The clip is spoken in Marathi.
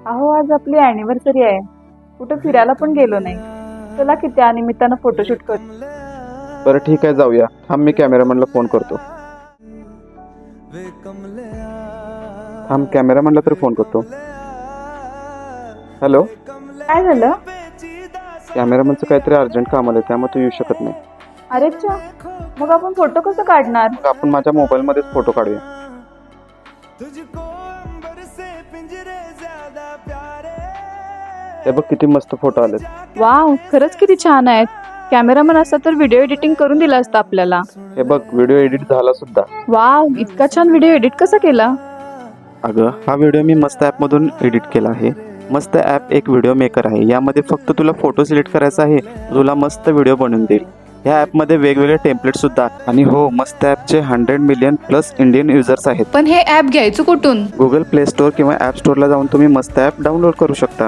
अहो आज आपली अॅनिव्हर्सरी आहे. कुठं फिरायला पण गेलो नाही. चला की त्या निमित्तानं फोटोशूट करू. बरं ठीक आहे, जाऊया. थांब, मी कॅमेरामॅनला फोन करतो. थांब, कॅमेरामॅनला तरी फोन करतो. हॅलो, काय झालं? कॅमेरामॅनचं काहीतरी अर्जंट काम आलं, त्यामुळे तू येऊ शकत नाही. अरे च्छा, मग आपण फोटो कसं काढणार? मग आपण माझ्या मोबाईलमध्येच फोटो काढूया. हे बघ किती मस्त फोटो आलेत. वाव, खरंच किती छान आहेत. कॅमेरामन असता तर व्हिडिओ एडिटिंग करून दिला असता आपल्याला. हे बघ, व्हिडिओ एडिट झाला सुद्धा. वाव, इतका छान व्हिडिओ एडिट कसा केला? अगं, हा व्हिडिओ मी मस्त ॲपमधून एडिट केला आहे. मस्त ॲप एक व्हिडिओ मेकर आहे. यामध्ये फक्त तुला फोटो सिलेक्ट करायचा आहे, तुला मस्त व्हिडिओ बनवून देईल. ह्या ॲपमध्ये वेगवेगळे टेम्पलेट सुद्धा आहेत. आणि हो, मस्त ॲपचे 100 मिलियन प्लस इंडियन युजर्स आहेत. पण हे ॲप घ्यायचं कुठून? गुगल प्ले स्टोअर किंवा ॲप स्टोअरला जाऊन तुम्ही मस्त ॲप डाउनलोड करू शकता.